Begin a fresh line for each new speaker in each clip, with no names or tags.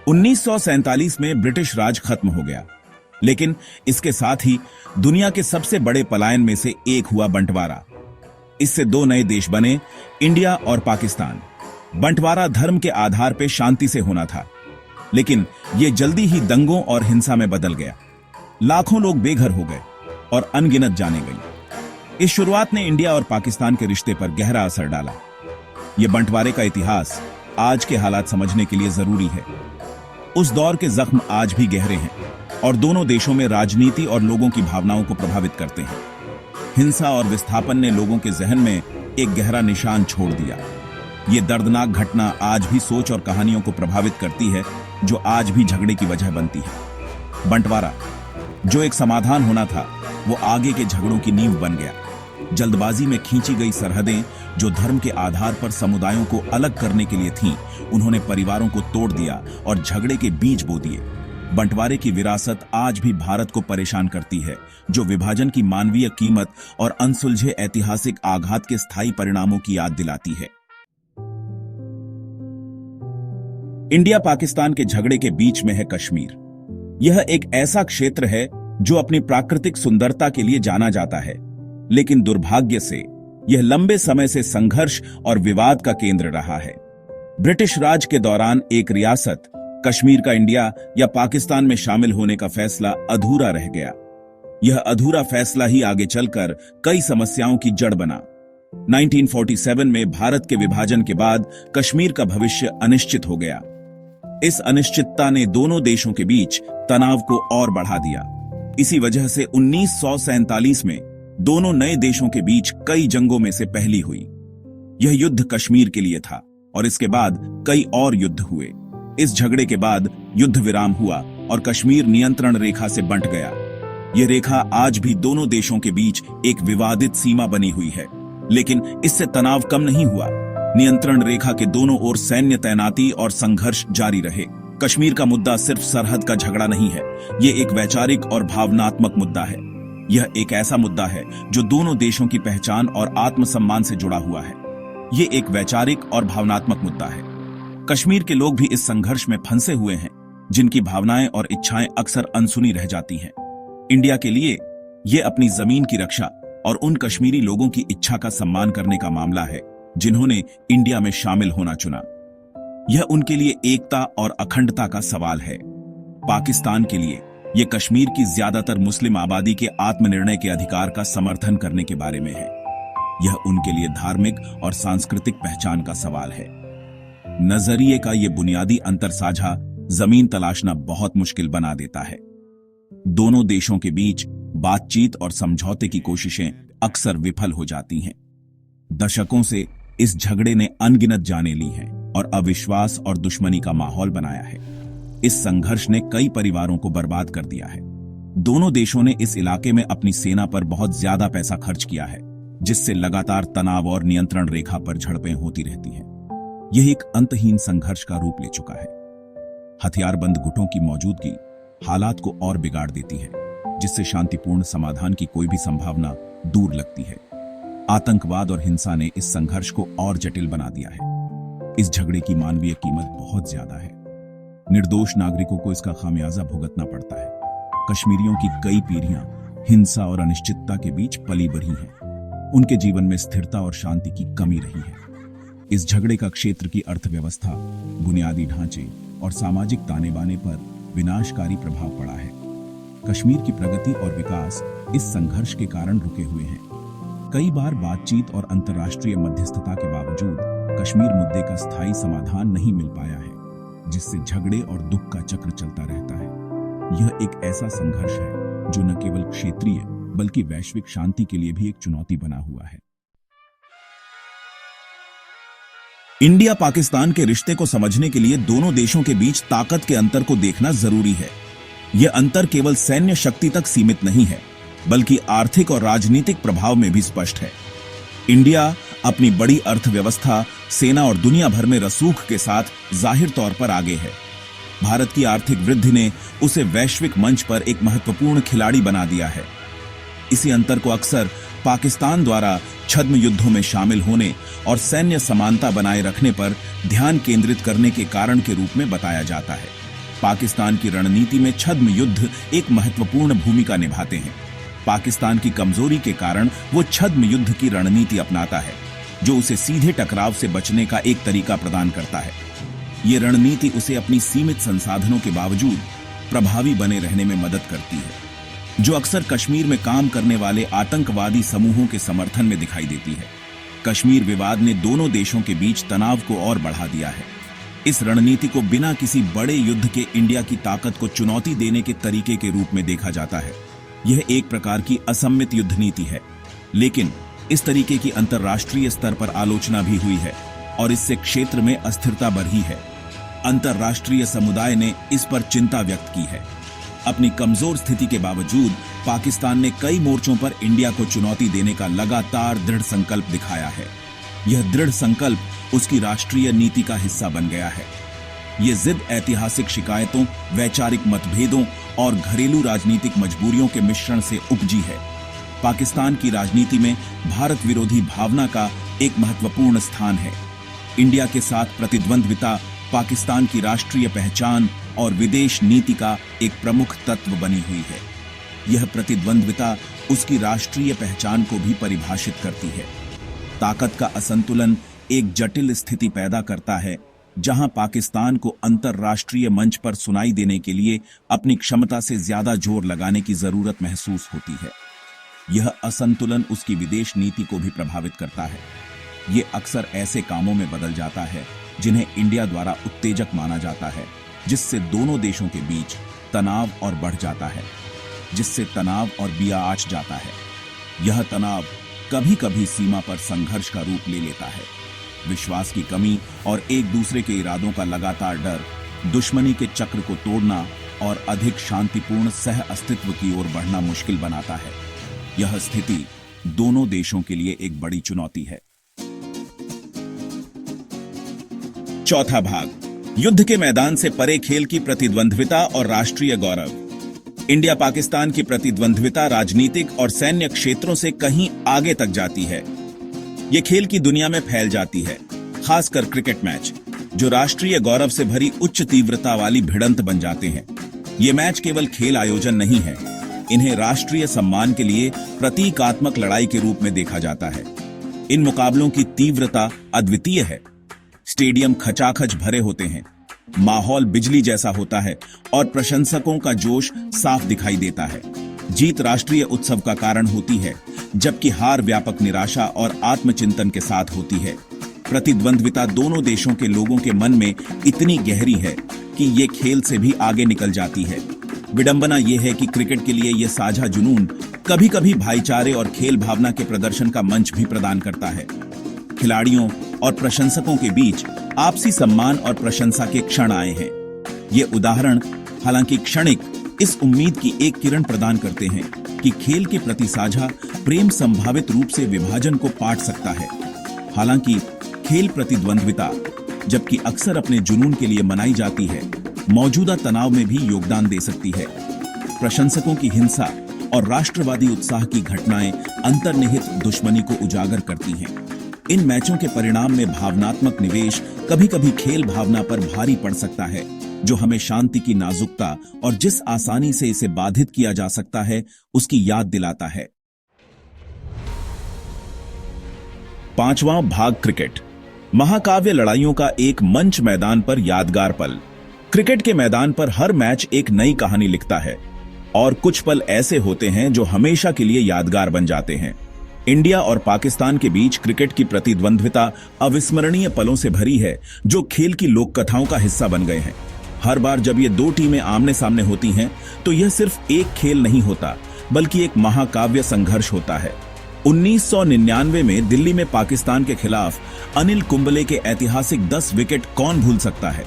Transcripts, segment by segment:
1947 में ब्रिटिश राज खत्म हो गया, लेकिन इसके साथ ही दुनिया के सबसे बड़े पलायन में से एक हुआ बंटवारा। इससे दो नए देश बने, इंडिया और पाकिस्तान। बंटवारा धर्म के आधार पर शांति से होना था, लेकिन यह जल्दी ही दंगों और हिंसा में बदल गया। लाखों लोग बेघर हो गए और अनगिनत जाने गई। इस शुरुआत ने इंडिया और पाकिस्तान के रिश्ते पर गहरा असर डाला। यह बंटवारे का इतिहास आज के हालात समझने के लिए जरूरी है। उस दौर के जख्म आज भी गहरे हैं और दोनों देशों में राजनीति और लोगों की भावनाओं को प्रभावित करते हैं। हिंसा और विस्थापन ने लोगों के जहन में एक गहरा निशान छोड़ दिया। ये दर्दनाक घटना आज भी सोच और कहानियों को प्रभावित करती है, जो आज भी झगड़े की वजह बनती है। बंटवारा, जो एक समाधान होना था, वो आगे के झगड़ों की नींव बन गया। जल्दबाजी में खींची गई सरहदें, जो धर्म के आधार पर समुदायों को अलग करने के लिए थीं, उन्होंने परिवारों को तोड़ दिया और झगड़े के बीज बो दिए। बंटवारे की विरासत आज भी भारत को परेशान करती है, जो विभाजन की मानवीय कीमत और अनसुलझे ऐतिहासिक आघात के स्थायी परिणामों की याद दिलाती है। इंडिया पाकिस्तान के झगड़े के बीच में है कश्मीर। यह एक ऐसा क्षेत्र है जो अपनी प्राकृतिक सुंदरता के लिए जाना जाता है, लेकिन दुर्भाग्य से यह लंबे समय से संघर्ष और विवाद का केंद्र रहा है। ब्रिटिश राज के दौरान एक रियासत कश्मीर का इंडिया या पाकिस्तान में शामिल होने का फैसला अधूरा रह गया। यह अधूरा फैसला ही आगे चलकर कई समस्याओं की जड़ बना। 1947 में भारत के विभाजन के बाद कश्मीर का भविष्य अनिश्चित हो गया। इस अनिश्चितता ने दोनों देशों के बीच तनाव को और बढ़ा दिया। इसी वजह से 1947 में दोनों नए देशों के बीच कई जंगों में से पहली हुई। यह युद्ध कश्मीर के लिए था और इसके बाद कई और युद्ध हुए। इस झगड़े के बाद युद्ध विराम हुआ और कश्मीर नियंत्रण रेखा से बंट गया। यह रेखा आज भी दोनों देशों के बीच एक विवादित सीमा बनी हुई है, लेकिन इससे तनाव कम नहीं हुआ। नियंत्रण रेखा के दोनों ओर सैन्य तैनाती और संघर्ष जारी रहे। कश्मीर का मुद्दा सिर्फ सरहद का झगड़ा नहीं है, यह एक वैचारिक और भावनात्मक मुद्दा है। यह एक ऐसा मुद्दा है जो दोनों देशों की पहचान और आत्मसम्मान से जुड़ा हुआ है। यह एक वैचारिक और भावनात्मक मुद्दा है। कश्मीर के लोग भी इस संघर्ष में फंसे हुए हैं, जिनकी भावनाएं और इच्छाएं अक्सर अनसुनी रह जाती हैं। इंडिया के लिए यह अपनी जमीन की रक्षा और उन कश्मीरी लोगों की इच्छा का सम्मान करने का मामला है, जिन्होंने इंडिया में शामिल होना चुना। यह उनके लिए एकता और अखंडता का सवाल है। पाकिस्तान के लिए यह कश्मीर की ज्यादातर मुस्लिम आबादी के आत्मनिर्णय के अधिकार का समर्थन करने के बारे में है। यह उनके लिए धार्मिक और सांस्कृतिक पहचान का सवाल है। नजरिए का यह बुनियादी अंतर साझा जमीन तलाशना बहुत मुश्किल बना देता है। दोनों देशों के बीच बातचीत और समझौते की कोशिशें अक्सर विफल हो जाती हैं। दशकों से इस झगड़े ने अनगिनत जानें ली हैं और अविश्वास और दुश्मनी का माहौल बनाया है। इस संघर्ष ने कई परिवारों को बर्बाद कर दिया है। दोनों देशों ने इस इलाके में अपनी सेना पर बहुत ज्यादा पैसा खर्च किया है, जिससे लगातार तनाव और नियंत्रण रेखा पर झड़पें होती रहती हैं। यह एक अंतहीन संघर्ष का रूप ले चुका है। हथियारबंद गुटों की मौजूदगी हालात को और बिगाड़ देती है, जिससे शांतिपूर्ण समाधान की कोई भी संभावना दूर लगती है। आतंकवाद और हिंसा ने इस संघर्ष को और जटिल बना दिया है। इस झगड़े की मानवीय कीमत बहुत ज्यादा है। निर्दोष नागरिकों को इसका खामियाजा भुगतना पड़ता है। कश्मीरियों की कई पीढ़ियां हिंसा और अनिश्चितता के बीच पली बढ़ी हैं। उनके जीवन में स्थिरता और शांति की कमी रही है। इस झगड़े का क्षेत्र की अर्थव्यवस्था, बुनियादी ढांचे और सामाजिक ताने बाने पर विनाशकारी प्रभाव पड़ा है। कश्मीर की प्रगति और विकास इस संघर्ष के कारण रुके हुए हैं। कई बार बातचीत और अंतर्राष्ट्रीय मध्यस्थता के बावजूद कश्मीर मुद्दे का स्थायी समाधान नहीं मिल पाया है, जिससे झगड़े और दुख का चक्र चलता रहता है। यह एक ऐसा संघर्ष है जो न केवल क्षेत्रीय बल्कि वैश्विक शांति के लिए भी एक चुनौती बना हुआ है। इंडिया पाकिस्तान के रिश्ते को समझने के लिए दोनों देशों के बीच ताकत के अंतर को देखना जरूरी है। यह अंतर केवल सैन्य शक्ति तक सीमित नहीं है, बल्कि आर्थिक और राजनीतिक प्रभाव में भी स्पष्ट है। इंडिया अपनी बड़ी अर्थव्यवस्था, सेना और दुनिया भर में रसूख के साथ जाहिर तौर पर आगे है। भारत की आर्थिक वृद्धि ने उसे वैश्विक मंच पर एक महत्वपूर्ण खिलाड़ी बना दिया है। इसी अंतर को अक्सर पाकिस्तान द्वारा छद्म युद्धों में शामिल होने और सैन्य समानता बनाए रखने पर ध्यान केंद्रित करने के कारण के रूप में बताया जाता है। पाकिस्तान की रणनीति में छद्म युद्ध एक महत्वपूर्ण भूमिका निभाते हैं। पाकिस्तान की कमजोरी के कारण वो छद्म युद्ध की रणनीति अपनाता है, जो उसे सीधे टकराव से बचने का एक तरीका प्रदान करता है। ये रणनीति उसे अपनी सीमित संसाधनों के बावजूद प्रभावी बने रहने में मदद करती है, जो अक्सर कश्मीर में काम करने वाले आतंकवादी समूहों के समर्थन में दिखाई देती है। कश्मीर विवाद ने दोनों देशों के बीच तनाव को और बढ़ा दिया है। इस रणनीति को बिना किसी बड़े युद्ध के इंडिया की ताकत को चुनौती देने के तरीके के रूप में देखा जाता है। यह एक प्रकार की असम्मित युद्ध नीति है, लेकिन इस तरीके की अंतर्राष्ट्रीय स्तर पर आलोचना भी हुई है और इससे क्षेत्र में अस्थिरता बढ़ी है। अंतर्राष्ट्रीय समुदाय ने इस पर चिंता व्यक्त की है। अपनी कमजोर स्थिति के बावजूद पाकिस्तान ने कई मोर्चों पर इंडिया को चुनौती देने का लगातार दृढ़ संकल्प दिखाया है। यह दृढ़ संकल्प उसकी राष्ट्रीय नीति का हिस्सा बन गया है। ये जिद ऐतिहासिक शिकायतों, वैचारिक मतभेदों और घरेलू राजनीतिक मजबूरियों के मिश्रण से उपजी है। पाकिस्तान की राजनीति में भारत विरोधी भावना का एक महत्वपूर्ण स्थान है। इंडिया के साथ प्रतिद्वंद्विता पाकिस्तान की राष्ट्रीय पहचान और विदेश नीति का एक प्रमुख तत्व बनी हुई है। यह प्रतिद्वंद्विता उसकी राष्ट्रीय पहचान को भी परिभाषित करती है। ताकत का असंतुलन एक जटिल स्थिति पैदा करता है, जहां पाकिस्तान को अंतर्राष्ट्रीय मंच पर सुनाई देने के लिए अपनी क्षमता से ज्यादा जोर लगाने की जरूरत महसूस होती है। यह असंतुलन उसकी विदेश नीति को भी प्रभावित करता है। ये अक्सर ऐसे कामों में बदल जाता है जिन्हें इंडिया द्वारा उत्तेजक माना जाता है, जिससे दोनों देशों के बीच तनाव और बढ़ जाता है, जिससे तनाव और बिया आंच जाता है। यह तनाव कभी कभी सीमा पर संघर्ष का रूप ले लेता है। विश्वास की कमी और एक दूसरे के इरादों का लगातार डर दुश्मनी के चक्र को तोड़ना और अधिक शांतिपूर्ण सह अस्तित्व की ओर बढ़ना मुश्किल बनाता है। यह स्थिति दोनों देशों के लिए एक बड़ी चुनौती है। चौथा भाग, युद्ध के मैदान से परे खेल की प्रतिद्वंद्विता और राष्ट्रीय गौरव। इंडिया पाकिस्तान की प्रतिद्वंद्विता राजनीतिक और सैन्य क्षेत्रों से कहीं आगे तक जाती है। ये खेल की दुनिया में फैल जाती है, खासकर क्रिकेट मैच, जो राष्ट्रीय गौरव से भरी उच्च तीव्रता वाली भिड़ंत बन जाते हैं। ये मैच केवल खेल आयोजन नहीं है, इन्हें राष्ट्रीय सम्मान के लिए प्रतीकात्मक लड़ाई के रूप में देखा जाता है। इन मुकाबलों की तीव्रता अद्वितीय है। स्टेडियम खचाखच भरे होते हैं, माहौल बिजली जैसा होता है और प्रशंसकों का जोश साफ दिखाई देता है। जीत राष्ट्रीय उत्सव का कारण होती है, जबकि हार व्यापक निराशा और आत्मचिंतन के साथ होती है। प्रतिद्वंद्विता दोनों देशों के लोगों के मन में इतनी गहरी है कि ये खेल से भी आगे निकल जाती है। विडंबना यह है कि क्रिकेट के लिए यह साझा जुनून कभी-कभी भाईचारे और खेल भावना के प्रदर्शन का मंच भी प्रदान करता है। खिलाड़ियों और प्रशंसकों के बीच आपसी सम्मान और प्रशंसा के क्षण आए हैं। ये उदाहरण, हालांकि क्षणिक, इस उम्मीद की एक किरण प्रदान करते हैं कि खेल के प्रति साझा प्रेम संभावित रूप से विभाजन को पाट सकता है। हालांकि खेल प्रतिद्वंद्विता, जबकि अक्सर अपने जुनून के लिए मनाई जाती है, मौजूदा तनाव में भी योगदान दे सकती है। प्रशंसकों की हिंसा और राष्ट्रवादी उत्साह की घटनाएं अंतर्निहित दुश्मनी को उजागर करती हैं। इन मैचों के परिणाम में भावनात्मक निवेश कभी-कभी खेल भावना पर भारी पड़ सकता है, जो हमें शांति की नाजुकता और जिस आसानी से इसे बाधित किया जा सकता है उसकी याद दिलाता है। पांचवां भाग, क्रिकेट। महाकाव्य लड़ाइयों का एक मंच मैदान पर यादगार पल। क्रिकेट के मैदान पर हर मैच एक नई कहानी लिखता है और कुछ पल ऐसे होते हैं जो हमेशा के लिए यादगार बन जाते हैं। इंडिया और पाकिस्तान के बीच क्रिकेट की प्रतिद्वंद्विता अविस्मरणीय पलों से भरी है, जो खेल की लोक कथाओं का हिस्सा बन गए हैं। हर बार जब ये दो टीमें आमने सामने होती हैं, तो यह सिर्फ एक खेल नहीं होता, बल्कि एक महाकाव्य संघर्ष होता है। 1999 में दिल्ली में पाकिस्तान के खिलाफ अनिल कुंबले के ऐतिहासिक 10 विकेट कौन भूल सकता है।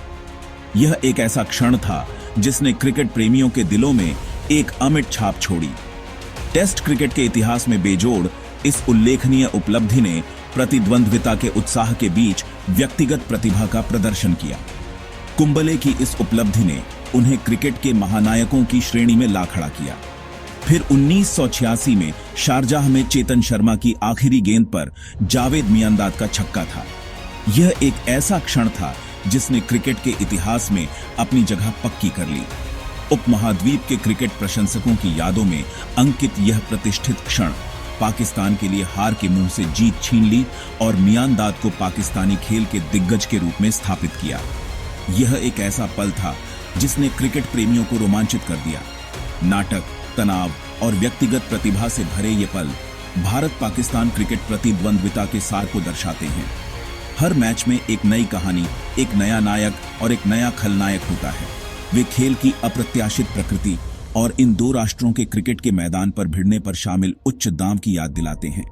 यह एक ऐसा क्षण था जिसने क्रिकेट प्रेमियों के दिलों में एक अमिट छाप छोड़ी। टेस्ट क्रिकेट के इतिहास में बेजोड़ इस उल्लेखनीय उपलब्धि ने प्रतिद्वंद्विता के उत्साह के बीच व्यक्तिगत प्रतिभा का प्रदर्शन किया। कुंबले की इस उपलब्धि ने उन्हें क्रिकेट के महानायकों की श्रेणी में ला खड़ा किया। फिर 1986 में शारजाह में चेतन शर्मा की आखिरी गेंद पर जावेद मियांदाद का छक्का था। यह एक ऐसा क्षण था जिसने क्रिकेट के इतिहास में अपनी जगह पक्की कर ली। उपमहाद्वीप के क्रिकेट प्रशंसकों की यादों में अंकित यह प्रतिष्ठित क्षण पाकिस्तान के लिए हार के मुंह से जीत छीन ली और मियांदाद को पाकिस्तानी खेल के दिग्गज के रूप में स्थापित किया। यह एक ऐसा पल था जिसने क्रिकेट प्रेमियों को रोमांचित कर दिया। नाटक, तनाव और व्यक्तिगत प्रतिभा से भरे ये पल भारत पाकिस्तान क्रिकेट प्रतिद्वंद्विता के सार को दर्शाते हैं। हर मैच में एक नई कहानी, एक नया नायक और एक नया खलनायक होता है। वे खेल की अप्रत्याशित प्रकृति और इन दो राष्ट्रों के क्रिकेट के मैदान पर भिड़ने पर शामिल उच्च दांव की याद दिलाते हैं।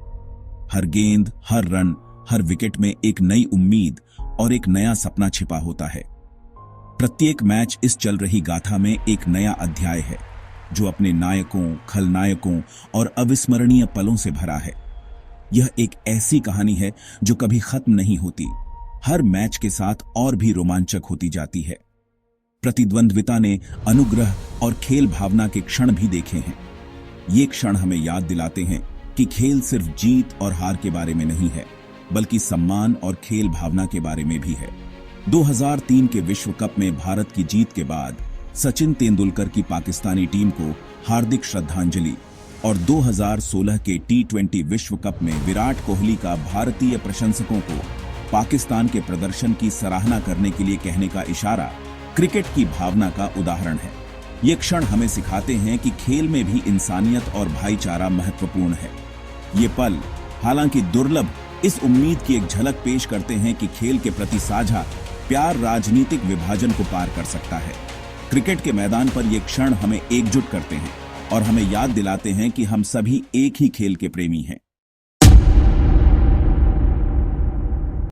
हर गेंद, हर रन, हर विकेट में एक नई उम्मीद और एक नया सपना छिपा होता है। प्रत्येक मैच इस चल रही गाथा में एक नया अध्याय है जो अपने नायकों, खलनायकों और अविस्मरणीय पलों से भरा है। यह एक ऐसी कहानी है जो कभी खत्म नहीं होती, हर मैच के साथ और भी रोमांचक होती जाती है। प्रतिद्वंद्विता ने अनुग्रह और खेल भावना के क्षण भी देखे हैं। ये क्षण हमें याद दिलाते हैं कि खेल सिर्फ जीत और हार के बारे में नहीं है, बल्कि सम्मान और खेल भावना के बारे में भी है। 2003 के विश्व कप में भारत की जीत के बाद सचिन तेंदुलकर की पाकिस्तानी टीम को हार्दिक श्रद्धांजलि और 2016 के T20 विश्व कप में विराट कोहली का भारतीय प्रशंसकों को पाकिस्तान के प्रदर्शन की सराहना करने के लिए कहने का इशारा क्रिकेट की भावना का उदाहरण है। ये क्षण हमें सिखाते हैं कि खेल में भी इंसानियत और भाईचारा महत्वपूर्ण है। ये पल, हालांकि दुर्लभ, इस उम्मीद की एक झलक पेश करते हैं कि खेल के प्रति साझा प्यार राजनीतिक विभाजन को पार कर सकता है। क्रिकेट के मैदान पर ये क्षण हमें एकजुट करते हैं और हमें याद दिलाते हैं कि हम सभी एक ही खेल के प्रेमी हैं।